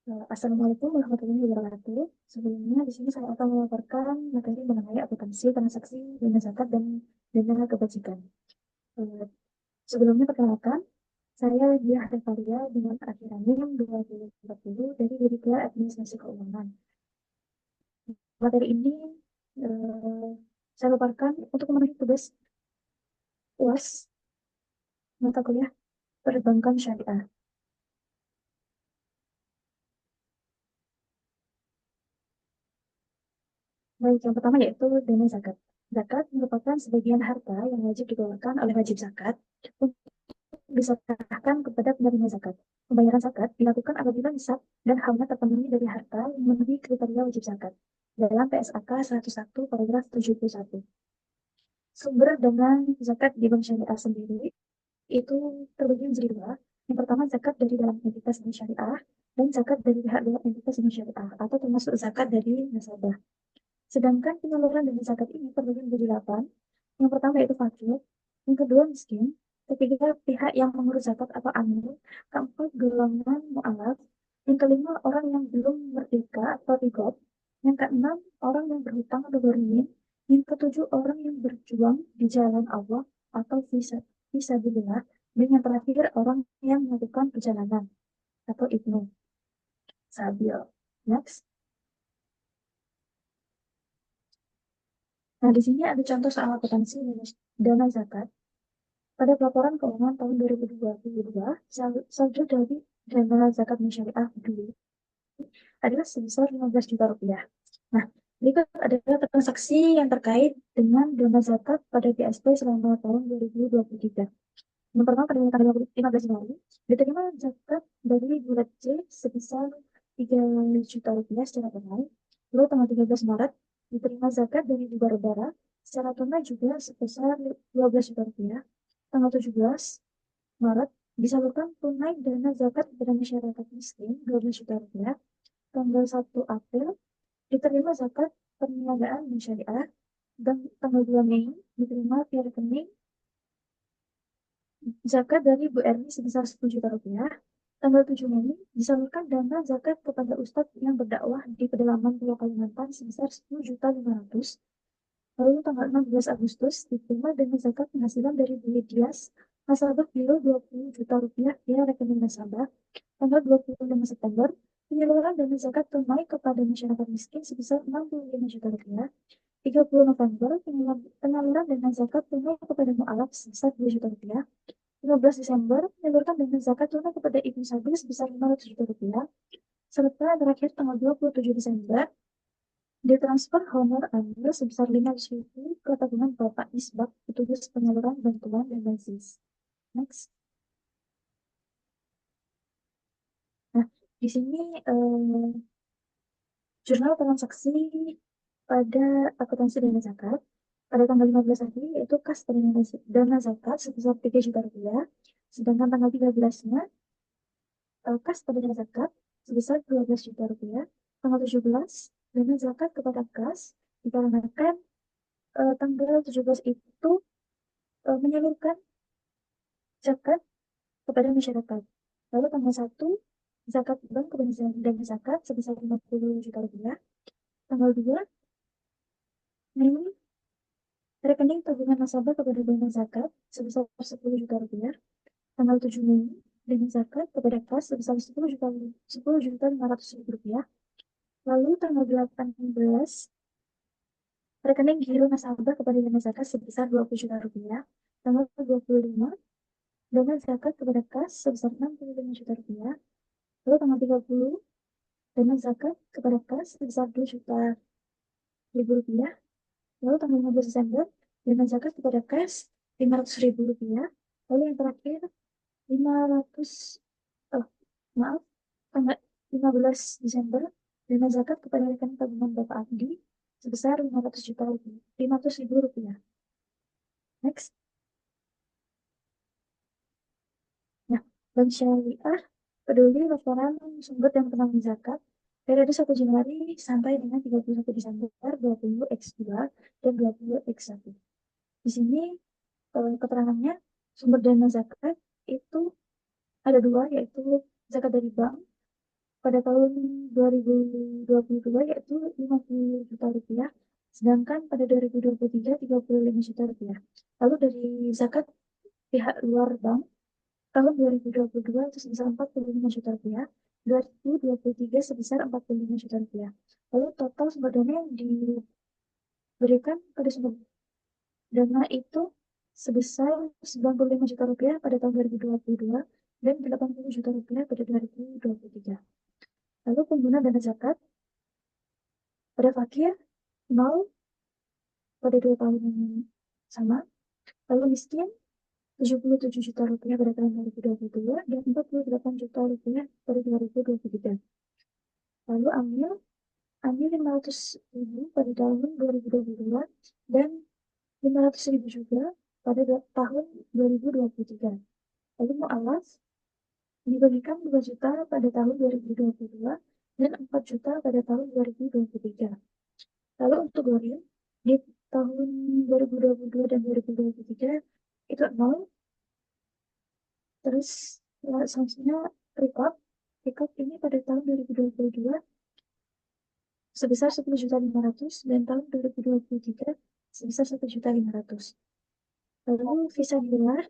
Assalamualaikum warahmatullahi wabarakatuh. Sebelumnya di sini saya akan melaporkan materi mengenai akuntansi, transaksi, dana zakat, dan dana kebajikan. Eh, Sebelumnya perkenalkan, saya Diah Revalia dengan akhiran NIM 2030 dari Dirjen Administrasi Keuangan. Materi ini eh, saya paparkan untuk memenuhi tugas UAS mata kuliah perbankan syariah. Baik, yang pertama yaitu dana zakat. Zakat merupakan sebagian harta yang wajib dikeluarkan oleh wajib zakat diserahkan kepada penerima zakat. Pembayaran zakat dilakukan apabila nisab dan halnya terpenuhi dari harta yang memenuhi kriteria wajib zakat dalam PSAK 101 paragraf 71. Sumber dana zakat di bank syariah sendiri itu terbagi menjadi dua. Yang pertama zakat dari dalam entitas bank syariah dan zakat dari pihak luar entitas bank syariah atau termasuk zakat dari nasabah. Sedangkan penyaluran dana zakat ini terbagi menjadi 8. Yang pertama yaitu fakir, yang kedua miskin, ketiga pihak yang mengurus zakat atau amil, keempat golongan mu'alaf, yang kelima orang yang belum merdeka atau rigot, yang keenam orang yang berhutang atau bermin, yang ketujuh orang yang berjuang di jalan Allah atau fisabilillah, dan yang terakhir orang yang melakukan perjalanan atau ibnu sabil. Next. Nah, di sini ada contoh soal akuntansi dana zakat. Pada pelaporan keuangan tahun 2022, saldo dari dana zakat syariah dulu adalah sebesar 15 juta rupiah. Nah, berikut adalah transaksi yang terkait dengan dana zakat pada GSP selama tahun 2023. Yang pertama, pada tanggal 15 Januari, diterima zakat dari bulat C sebesar 3 juta rupiah secara tunai. Lalu tanggal 13 Maret, diterima zakat dari Barbara secara tunai juga sebesar 12 juta rupiah. Tanggal 17 Maret, disalurkan tunai dana zakat kepada masyarakat miskin 12 juta rupiah. Tanggal 1 April, diterima zakat perniagaan dan syariah. Dan tanggal 2 Mei, diterima via rekening zakat dari Bu Erni sebesar 10 juta rupiah. Tanggal 7 Mei, disalurkan dana zakat kepada Ustadz yang berdakwah di pedalaman Pulau Kalimantan sebesar 10.500.000. Lalu tanggal 16 Agustus, diterima dana zakat penghasilan dari Bu Dias, nasabah Biro 20 juta rupiah via rekening nasabah. Tanggal 25 September, penyaluran dana zakat tunai kepada masyarakat miskin sebesar 65 juta rupiah. 30 November, penyaluran dana zakat tunai kepada mu'alaf sebesar 2 juta rupiah. 15 Desember, menyalurkan dana zakat tunai kepada ibu sabil sebesar 500 juta rupiah. Serta terakhir tanggal 27 Desember, ditransfer honor amil sebesar 500.000 ke tabungan Bapak Isbak, petugas penyaluran bantuan dan basis. Next. Nah, di sini jurnal transaksi pada akuntansi dana zakat pada tanggal 15 April yaitu kas dana zakat sebesar 3 juta rupiah. Sedangkan tanggal 13-nya kas pada dana zakat sebesar 12 juta rupiah. Tanggal 17 dana zakat kepada kas dikarenakan tanggal 17 itu menyalurkan zakat kepada masyarakat. Lalu tanggal 1 zakat bank kepada dana zakat sebesar 50 juta rupiah. Tanggal 2 Mei rekening tabungan nasabah kepada dana zakat sebesar 10 juta rupiah. Tanggal 7 Mei dana zakat kepada kas sebesar 10 juta 500.000 rupiah. Lalu tanggal 18 rekening giro nasabah kepada dana zakat sebesar 20 juta rupiah. Tanggal 25 dana zakat kepada kas sebesar 65 juta rupiah. Lalu tanggal 30 dana zakat kepada kas sebesar 2 juta rupiah. Lalu tanggal 15 Desember dana zakat kepada kas 500.000 rupiah. Lalu yang terakhir 500 maaf tanggal 15 Desember dana zakat kepada rekening tabungan Bapak Abdi sebesar 500 juta rupiah, 500.000 rupiah. Next. Nah, Bank Syariah peduli laporan sumber dan penanggung zakat periode 1 Januari sampai dengan 31 Desember 20x2 dan 20x1. Di sini keterangannya sumber dana zakat itu ada dua, yaitu zakat dari bank pada tahun 2022 yaitu 50 juta rupiah, sedangkan pada 2023 35 juta rupiah. Lalu dari zakat pihak luar bank tahun 2022 itu sebesar 45 juta rupiah, 2023 sebesar 45 juta rupiah. Lalu total sumber dana yang diberikan pada sumber dana itu sebesar 95 juta rupiah pada tahun 2022 dan 80 juta rupiah pada 2023. Lalu pengguna dana zakat pada fakir 0 pada 2 tahun yang sama. Lalu miskin 77 juta rupiah pada tahun 2022 dan 48 juta rupiah pada 2023. Lalu ambil 500.000 pada tahun 2022 dan 500.000 juga pada tahun 2023. Lalu mu'alaf dibagikan 2 juta pada tahun 2022 dan 4 juta pada tahun 2023. Lalu untuk gorim di tahun 2022 dan 2023 itu 0. Terus selanjutnya record ini pada tahun 2022 sebesar 10.500.000 dan tahun 2023 sebesar 1.500.000. Lalu visa digelar.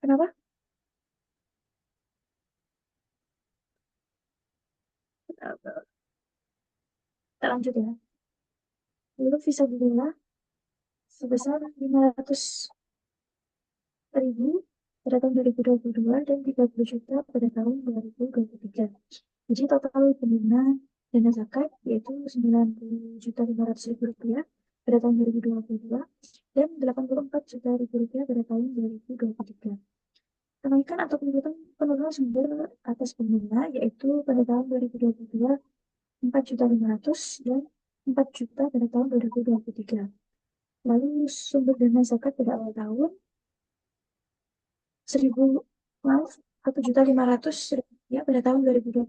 Kenapa? Kita lanjut ya. Lalu visa digelar sebesar 500.000 pada tahun 2022 dan 30 juta pada tahun 2023. Jadi total pengguna dana zakat yaitu 90.500.000 rupiah pada tahun 2022 dan 84 juta rupiah pada tahun 2023. Kenaikan atau penurunan sumber atas pengguna yaitu pada tahun 2022 4.500.000 dan 4 juta pada tahun 2023. Lalu sumber dana zakat pada awal tahun 1.500.000 rupiah pada tahun 2022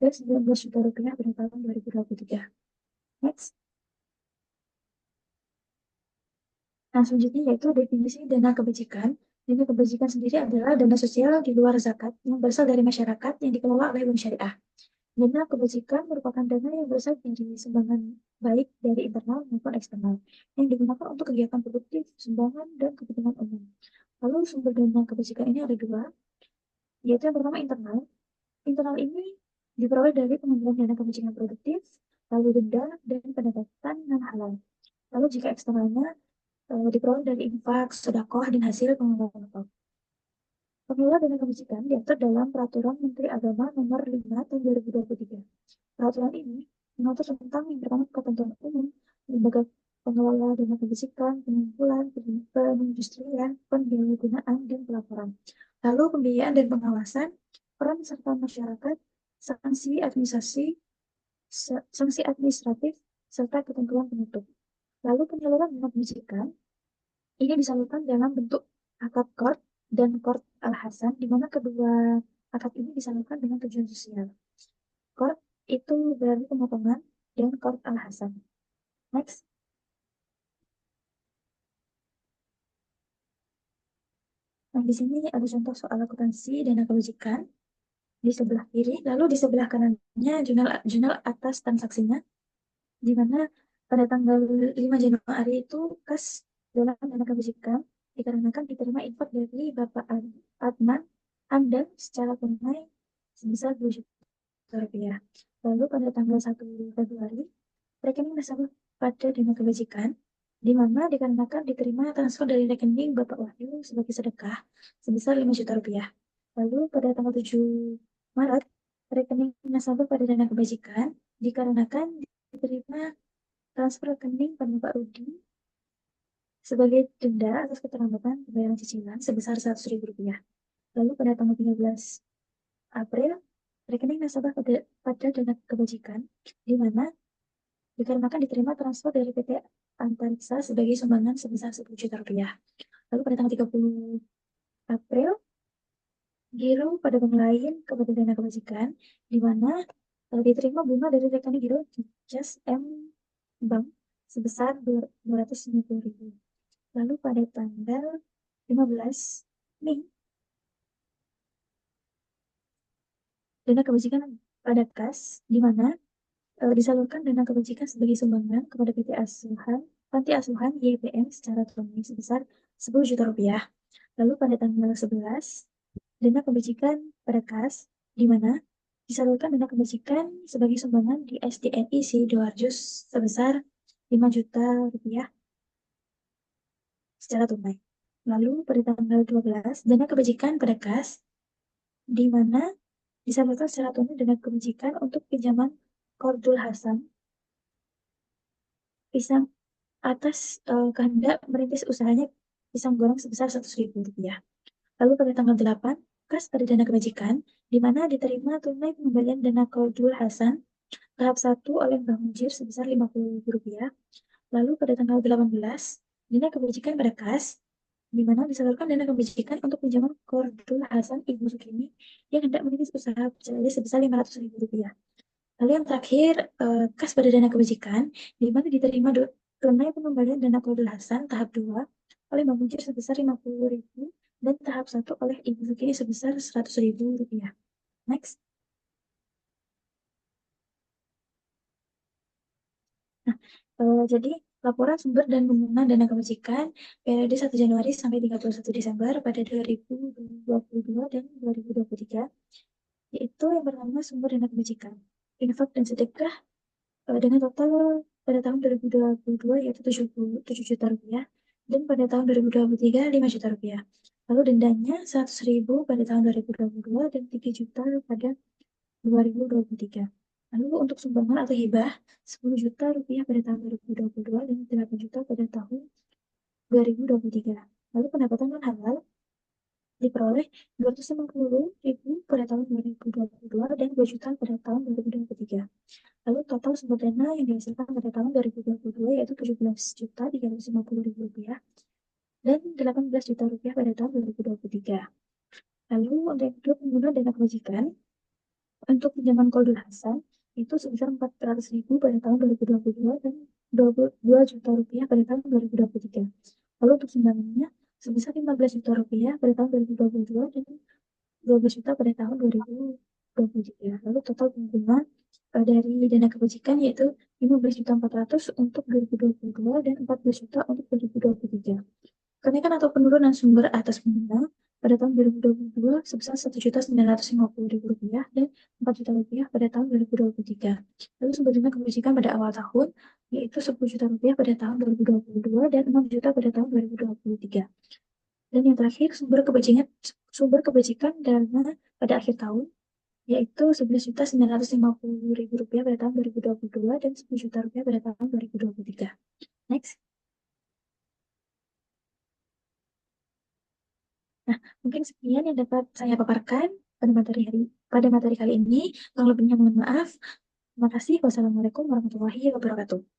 dan 19 juta rupiah pada tahun 2023. Next. Nah, selanjutnya yaitu definisi dana kebajikan. Dana kebajikan sendiri adalah dana sosial di luar zakat yang berasal dari masyarakat yang dikelola oleh bank syariah. Dana kebajikan merupakan dana yang berasal dari sumbangan baik dari internal maupun eksternal yang digunakan untuk kegiatan produktif, sumbangan, dan kepentingan umum. Lalu sumber dana kebajikan ini ada dua, yaitu yang pertama internal. Internal ini diperoleh dari pengambilan dana kebajikan produktif, lalu denda, dan pendapatan non-halal. Lalu jika eksternalnya diperoleh dari infak, sedekah, dan hasil pengeluaran wakaf. Pengelola dana kebajikan diatur dalam Peraturan Menteri Agama Nomor 5 Tahun 2023. Peraturan ini mengatur tentang yang pertama ketentuan umum, lembaga pengelola dana kebajikan, pengumpulan, penindustrian, pendayagunaan, dan pelaporan. Lalu pembiayaan dan pengawasan, peran serta masyarakat, sanksi administratif, serta ketentuan penutup. Lalu penyaluran dana kebajikan ini disalurkan dalam bentuk akad qard dan qard al-hasan, di mana kedua akad ini disalurkan dengan tujuan sosial. Qard itu berarti pemotongan dan qard al-hasan. Next. Nah, di sini ada contoh soal akuntansi dana kebajikan di sebelah kiri, lalu di sebelah kanannya jurnal atas transaksinya, di mana pada tanggal 5 Januari itu kas dalam dana kebajikan dikarenakan diterima infak dari Bapak Adnan Anda secara tunai sebesar 2 juta rupiah. Lalu pada tanggal 1 Februari, rekening nasabah pada dana kebajikan, di mana dikarenakan diterima transfer dari rekening Bapak Wahyu sebagai sedekah sebesar 5 juta rupiah. Lalu pada tanggal 7 Maret, rekening nasabah pada dana kebajikan dikarenakan diterima transfer rekening pada Bapak Rudi sebagai denda atas keterlambatan pembayaran cicilan sebesar 100.000 rupiah. Lalu pada tanggal 13 April, rekening nasabah pada dana kebajikan, di mana dikarenakan diterima transfer dari PT Antariksa sebagai sumbangan sebesar 10 juta rupiah. Lalu pada tanggal 30 April, giro pada bank lain kepada dana kebajikan, di mana diterima bunga dari rekening giro di Jas M Bank sebesar 250.000. Lalu pada tanggal 15 Mei, dana kebajikan pada kas, di mana disalurkan dana kebajikan sebagai sumbangan kepada PT Asuhan, Panti Asuhan YPM secara tunai sebesar 10 juta rupiah. Lalu pada tanggal 11, dana kebajikan pada kas, di mana disalurkan dana kebajikan sebagai sumbangan di SDNI Sidoarjo sebesar 5 juta rupiah secara tunai. Lalu pada tanggal 12, dana kebajikan pada kas, di mana disalurkan secara tunai dana kebajikan untuk pinjaman Kordul Hasan pisang atas kehendak merintis usahanya pisang goreng sebesar 100.000 rupiah. Lalu pada tanggal 8, kas pada dana kebajikan, di mana diterima tunai pengembalian dana Kordul Hasan tahap 1 oleh Mbah Mujir sebesar 50.000 rupiah. Lalu pada tanggal 18, dana kebajikan pada kas, di mana disalurkan dana kebajikan untuk pinjaman Kordul Hasan Ibu Sukini yang hendak merintis usaha pecel lele sebesar 500.000 rupiah. Lalu yang terakhir, kas pada dana kebajikan, di mana diterima tunai pengembalian dana Kordul Hasan tahap 2 oleh Mbak Mujir sebesar 50.000 dan tahap 1 oleh Ibu Sukini sebesar 100.000 rupiah. Next. Nah, jadi laporan sumber dan penggunaan dana kebajikan periode 1 Januari sampai 31 Desember pada 2022 dan 2023, yaitu yang pertama sumber dana kebajikan. Infak dan sedekah dengan total pada tahun 2022 yaitu 7 juta rupiah dan pada tahun 2023 5 juta rupiah. Lalu dendanya 100.000 pada tahun 2022 dan 3 juta pada 2023. Lalu untuk sumbangan atau hibah 10 juta rupiah pada tahun 2022 dan 8 juta pada tahun 2023. Lalu pendapatan non halal diperoleh 250.000 pada tahun 2022 dan 2 juta pada tahun 2023. Lalu total sumber dana yang dihasilkan pada tahun 2022 yaitu 17.350.000 rupiah dan 18 juta rupiah pada tahun 2023. Lalu untuk yang kedua penggunaan dana kebajikan untuk pinjaman Kordul Hasan itu sebesar 400.000 pada tahun 2022 dan 22 juta rupiah pada tahun 2023. Lalu untuk sumbangannya sebesar 15 juta rupiah pada tahun 2022 dan 12 juta pada tahun 2023. Lalu total pengguna dari dana kebajikan yaitu 15.400.000 untuk 2022 dan 14 juta untuk 2023. Kenaikan atau penurunan sumber atas pengguna pada tahun 2022 sebesar 1.950.000 rupiah dan 4 juta rupiah pada tahun 2023. Lalu sumber dana kebajikan pada awal tahun yaitu 10 juta rupiah pada tahun 2022 dan 6 juta pada tahun 2023. Dan yang terakhir sumber kebajikan dana pada akhir tahun yaitu 11.950.000 rupiah pada tahun 2022 dan 10 juta rupiah pada tahun 2023. Next. Nah, mungkin sekian yang dapat saya paparkan pada materi kali ini. Kurang lebihnya mohon maaf. Terima kasih. Wassalamualaikum warahmatullahi wabarakatuh.